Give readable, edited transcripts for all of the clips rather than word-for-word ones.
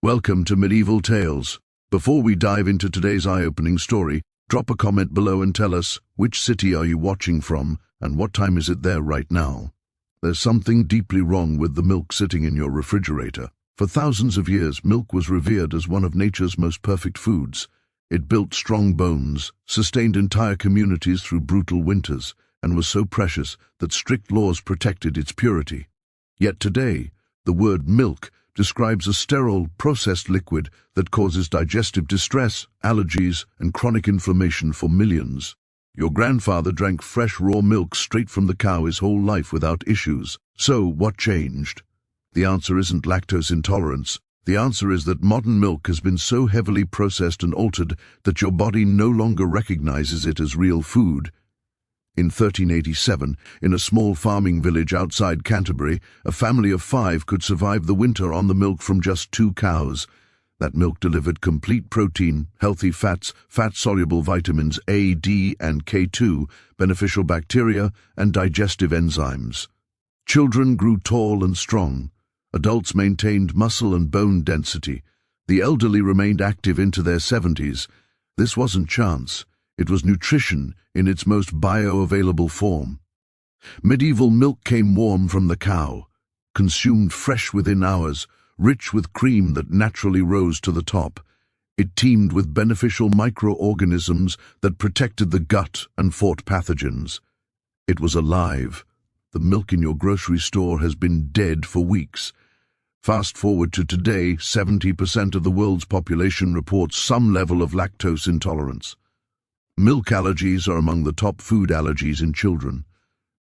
Welcome to Medieval Tales. Before we dive into today's eye-opening story, drop a comment below and tell us which city are you watching from and what time is it there right now. There's something deeply wrong with the milk sitting in your refrigerator. For thousands of years, milk was revered as one of nature's most perfect foods. It built strong bones, sustained entire communities through brutal winters, and was so precious that strict laws protected its purity. Yet today, the word milk describes a sterile, processed liquid that causes digestive distress, allergies, and chronic inflammation for millions. Your grandfather drank fresh raw milk straight from the cow his whole life without issues. So, what changed? The answer isn't lactose intolerance. The answer is that modern milk has been so heavily processed and altered that your body no longer recognizes it as real food. In 1387, in a small farming village outside Canterbury, a family of 5 could survive the winter on the milk from just 2 cows. That milk delivered complete protein, healthy fats, fat-soluble vitamins A, D, and K2, beneficial bacteria, and digestive enzymes. Children grew tall and strong. Adults maintained muscle and bone density. The elderly remained active into their 70s. This wasn't chance. It was nutrition in its most bioavailable form. Medieval milk came warm from the cow, consumed fresh within hours, rich with cream that naturally rose to the top. It teemed with beneficial microorganisms that protected the gut and fought pathogens. It was alive. The milk in your grocery store has been dead for weeks. Fast forward to today, 70% of the world's population reports some level of lactose intolerance. Milk allergies are among the top food allergies in children.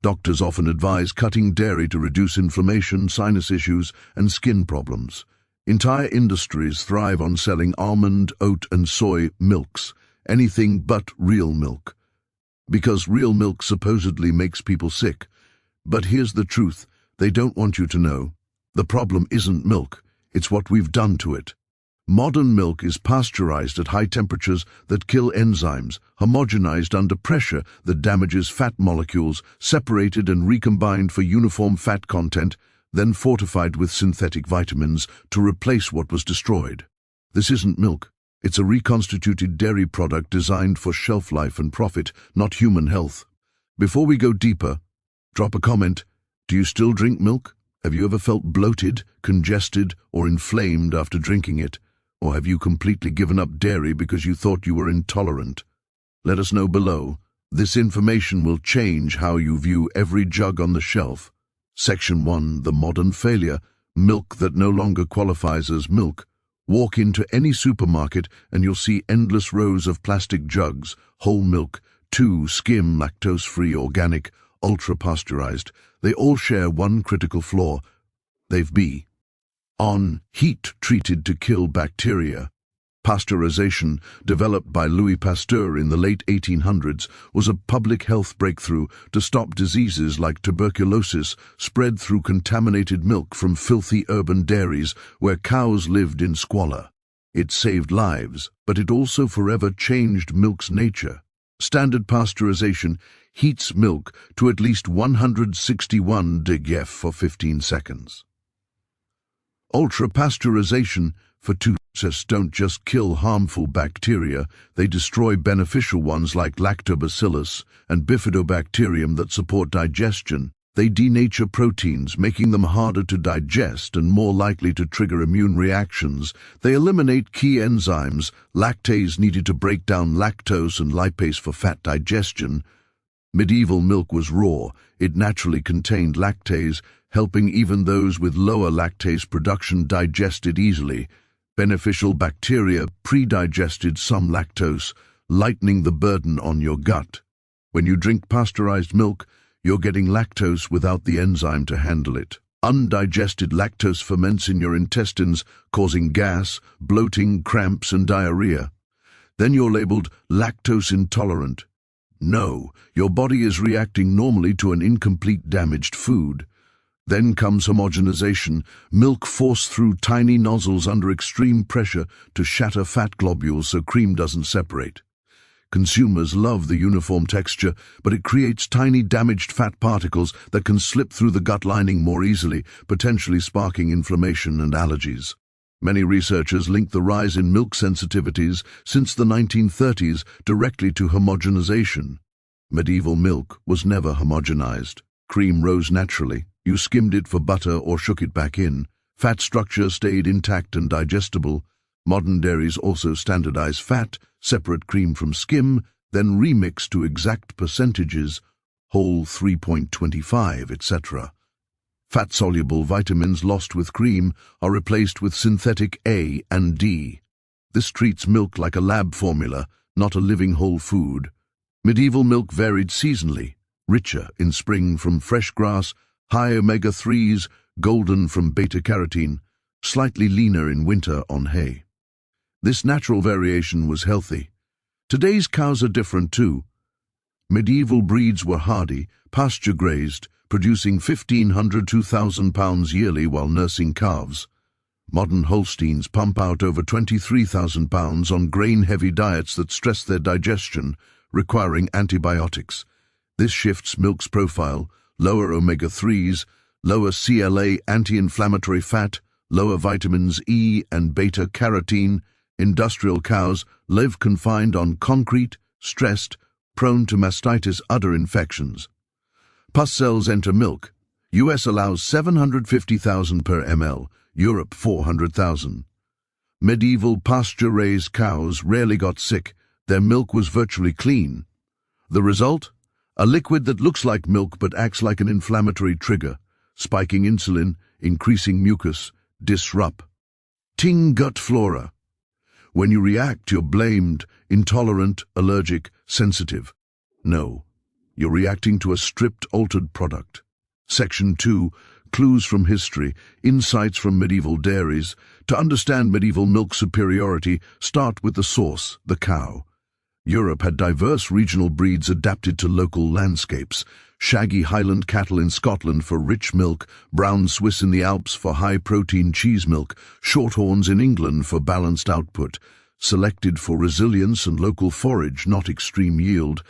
Doctors often advise cutting dairy to reduce inflammation, sinus issues, and skin problems. Entire industries thrive on selling almond, oat, and soy milks, anything but real milk. Because real milk supposedly makes people sick. But here's the truth, they don't want you to know. The problem isn't milk, it's what we've done to it. Modern milk is pasteurized at high temperatures that kill enzymes, homogenized under pressure that damages fat molecules, separated and recombined for uniform fat content, then fortified with synthetic vitamins to replace what was destroyed. This isn't milk. It's a reconstituted dairy product designed for shelf life and profit, not human health. Before we go deeper, drop a comment. Do you still drink milk? Have you ever felt bloated, congested, or inflamed after drinking it? Or have you completely given up dairy because you thought you were intolerant? Let us know below. This information will change how you view every jug on the shelf. Section 1. The modern failure. Milk that no longer qualifies as milk. Walk into any supermarket and you'll see endless rows of plastic jugs, whole milk, 2 skim, lactose-free, organic, ultra-pasteurized. They all share one critical flaw. They've been on heat treated to kill bacteria. Pasteurization, developed by Louis Pasteur in the late 1800s, was a public health breakthrough to stop diseases like tuberculosis spread through contaminated milk from filthy urban dairies where cows lived in squalor. It saved lives, but it also forever changed milk's nature. Standard pasteurization heats milk to at least 161 degrees for 15 seconds. Ultra-pasteurization for 2 process don't just kill harmful bacteria, they destroy beneficial ones like lactobacillus and bifidobacterium that support digestion. They denature proteins, making them harder to digest and more likely to trigger immune reactions. They eliminate key enzymes, lactase needed to break down lactose and lipase for fat digestion. Medieval milk was raw. It naturally contained lactase, helping even those with lower lactase production digest it easily. Beneficial bacteria pre-digested some lactose, lightening the burden on your gut. When you drink pasteurized milk, you're getting lactose without the enzyme to handle it. Undigested lactose ferments in your intestines, causing gas, bloating, cramps, and diarrhea. Then you're labeled lactose intolerant. No, your body is reacting normally to an incomplete, damaged food. Then comes homogenization, milk forced through tiny nozzles under extreme pressure to shatter fat globules so cream doesn't separate. Consumers love the uniform texture, but it creates tiny damaged fat particles that can slip through the gut lining more easily, potentially sparking inflammation and allergies. Many researchers link the rise in milk sensitivities since the 1930s directly to homogenization. Medieval milk was never homogenized. Cream rose naturally. You skimmed it for butter or shook it back in. Fat structure stayed intact and digestible. Modern dairies also standardize fat, separate cream from skim, then remix to exact percentages, whole 3.25, etc. Fat-soluble vitamins lost with cream are replaced with synthetic A and D. This treats milk like a lab formula, not a living whole food. Medieval milk varied seasonally, richer in spring from fresh grass, high omega-3s, golden from beta-carotene, slightly leaner in winter on hay. This natural variation was healthy. Today's cows are different too. Medieval breeds were hardy, pasture-grazed, producing 1,500 to 2,000 pounds yearly while nursing calves. Modern Holsteins pump out over 23,000 pounds on grain-heavy diets that stress their digestion, requiring antibiotics. This shifts milk's profile: lower omega-3s, lower CLA anti-inflammatory fat, lower vitamins E and beta-carotene. Industrial cows live confined on concrete, stressed, prone to mastitis, other infections. Pus cells enter milk. US allows 750,000 per ml, Europe 400,000. Medieval pasture-raised cows rarely got sick. Their milk was virtually clean. The result? A liquid that looks like milk but acts like an inflammatory trigger, spiking insulin, increasing mucus, disrupting gut flora. When you react, you're blamed intolerant, allergic, sensitive. No, you're reacting to a stripped, altered product. Section 2, Clues from History, Insights from Medieval Dairies. To understand medieval milk superiority, start with the source, the cow. Europe had diverse regional breeds adapted to local landscapes. Shaggy Highland cattle in Scotland for rich milk, brown Swiss in the Alps for high-protein cheese milk, shorthorns in England for balanced output. Selected for resilience and local forage, not extreme yield.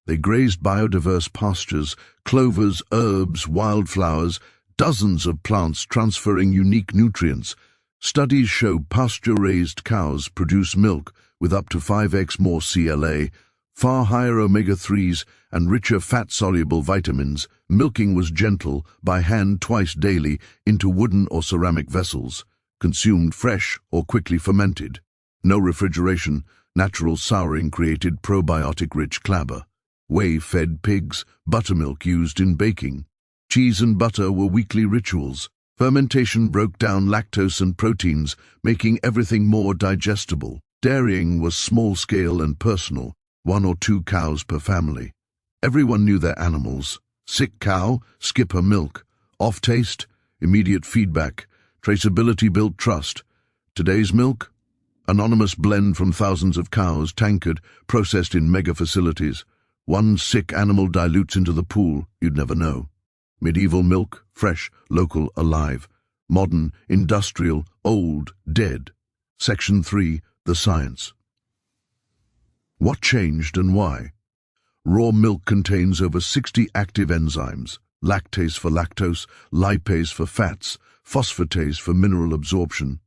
They grazed biodiverse pastures, clovers, herbs, wildflowers, dozens of plants transferring unique nutrients. Studies show pasture-raised cows produce milk with up to 5x more CLA, far higher omega-3s, and richer fat-soluble vitamins. Milking was gentle, by hand twice daily, into wooden or ceramic vessels, consumed fresh or quickly fermented. No refrigeration, natural souring created probiotic-rich clabber. Whey-fed pigs, buttermilk used in baking. Cheese and butter were weekly rituals. Fermentation broke down lactose and proteins, making everything more digestible. Dairying was small-scale and personal, 1 or 2 cows per family. Everyone knew their animals. Sick cow, skip her milk. Off taste, immediate feedback. Traceability built trust. Today's milk? Anonymous blend from thousands of cows, tankered, processed in mega facilities. One sick animal dilutes into the pool, you'd never know. Medieval milk, fresh, local, alive. Modern, industrial, old, dead. Section 3, The Science. What changed and why? Raw milk contains over 60 active enzymes: lactase for lactose, lipase for fats, phosphatase for mineral absorption.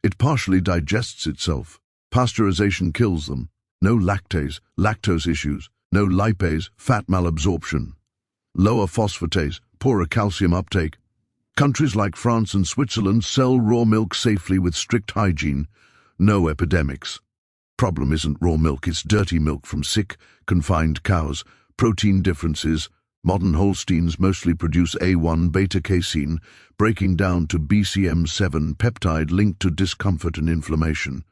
It partially digests itself. Pasteurization kills them. No lactase, lactose issues. No lipase, fat malabsorption. Lower phosphatase, poorer calcium uptake. Countries like France and Switzerland sell raw milk safely with strict hygiene. No epidemics. Problem isn't raw milk, it's dirty milk from sick, confined cows. Protein differences. Modern Holsteins mostly produce A1 beta-casein, breaking down to BCM7 peptide linked to discomfort and inflammation.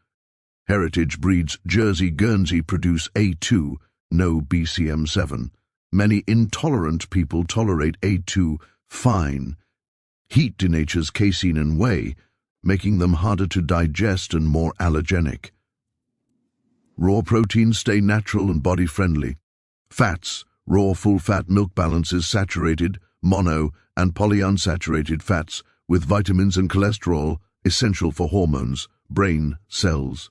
Heritage breeds Jersey, Guernsey produce A2, no BCM7. Many intolerant people tolerate A2 fine. Heat denatures casein and whey, making them harder to digest and more allergenic. Raw proteins stay natural and body-friendly. Fats. Raw full-fat milk balances saturated, mono, and polyunsaturated fats with vitamins and cholesterol, essential for hormones, brain, cells.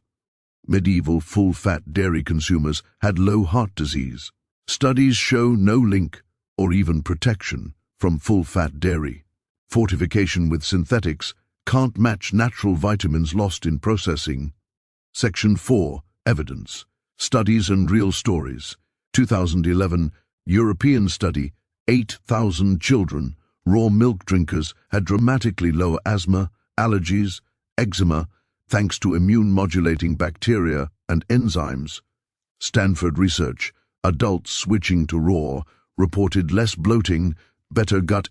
Medieval full-fat dairy consumers had low heart disease. Studies show no link, or even protection, from full-fat dairy. Fortification with synthetics, can't match natural vitamins lost in processing. Section 4. Evidence. Studies and real stories. 2011 European study, 8,000 children, raw milk drinkers had dramatically lower asthma, allergies, eczema, thanks to immune-modulating bacteria and enzymes. Stanford research, adults switching to raw reported less bloating, better gut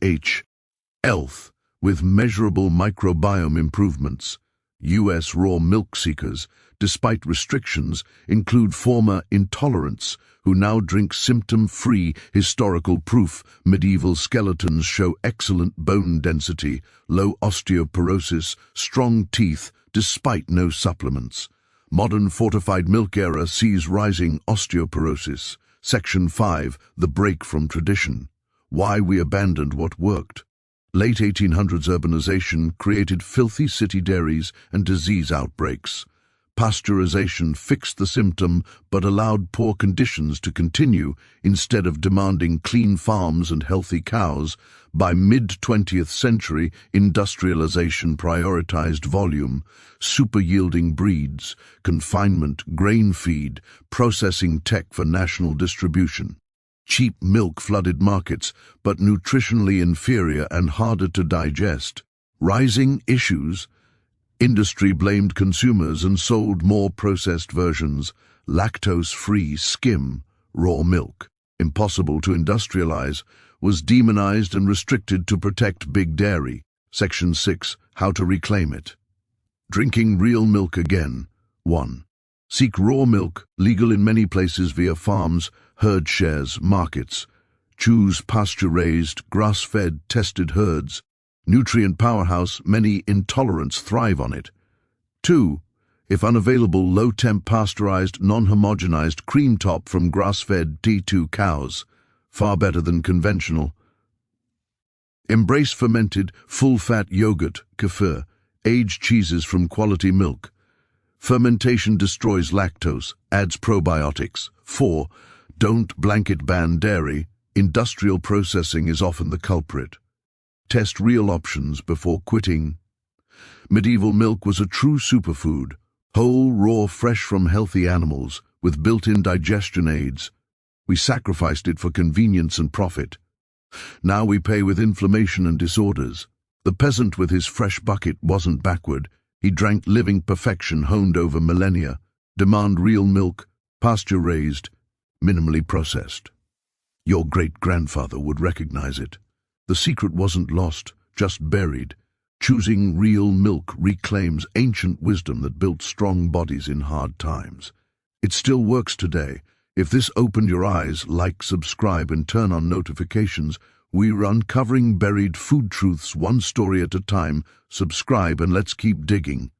health, with measurable microbiome improvements. U.S. raw milk seekers, despite restrictions, include former Intolerance, who now drink symptom-free. Historical proof: medieval skeletons show excellent bone density, low osteoporosis, strong teeth, despite no supplements. Modern fortified milk era sees rising osteoporosis. Section 5. The break from tradition. Why we abandoned what worked. Late 1800s urbanization created filthy city dairies and disease outbreaks. Pasteurization fixed the symptom but allowed poor conditions to continue instead of demanding clean farms and healthy cows. By mid-20th century, industrialization prioritized volume, super-yielding breeds, confinement, grain feed, processing tech for national distribution. Cheap milk flooded markets, but nutritionally inferior and harder to digest. Rising issues. Industry blamed consumers and sold more processed versions. Lactose-free skim, raw milk, impossible to industrialize, was demonized and restricted to protect big dairy. Section 6. How to reclaim it. Drinking real milk again. 1. Seek raw milk, legal in many places via farms, herd shares, markets. Choose pasture-raised, grass-fed, tested herds. Nutrient powerhouse, many Intolerance thrive on it. 2. If unavailable, low-temp pasteurized, non-homogenized cream top from grass-fed T2 cows. Far better than conventional. Embrace fermented, full-fat yogurt, kefir, aged cheeses from quality milk. Fermentation destroys lactose, adds probiotics. 4. Don't blanket ban dairy. Industrial processing is often the culprit. Test real options before quitting. Medieval milk was a true superfood, whole, raw, fresh from healthy animals, with built-in digestion aids. We sacrificed it for convenience and profit. Now we pay with inflammation and disorders. The peasant with his fresh bucket wasn't backward. He drank living perfection honed over millennia. Demand real milk, pasture-raised, minimally processed. Your great-grandfather would recognize it. The secret wasn't lost, just buried. Choosing real milk reclaims ancient wisdom that built strong bodies in hard times. It still works today. If this opened your eyes, like, subscribe, and turn on notifications. We're uncovering buried food truths one story at a time. Subscribe and let's keep digging.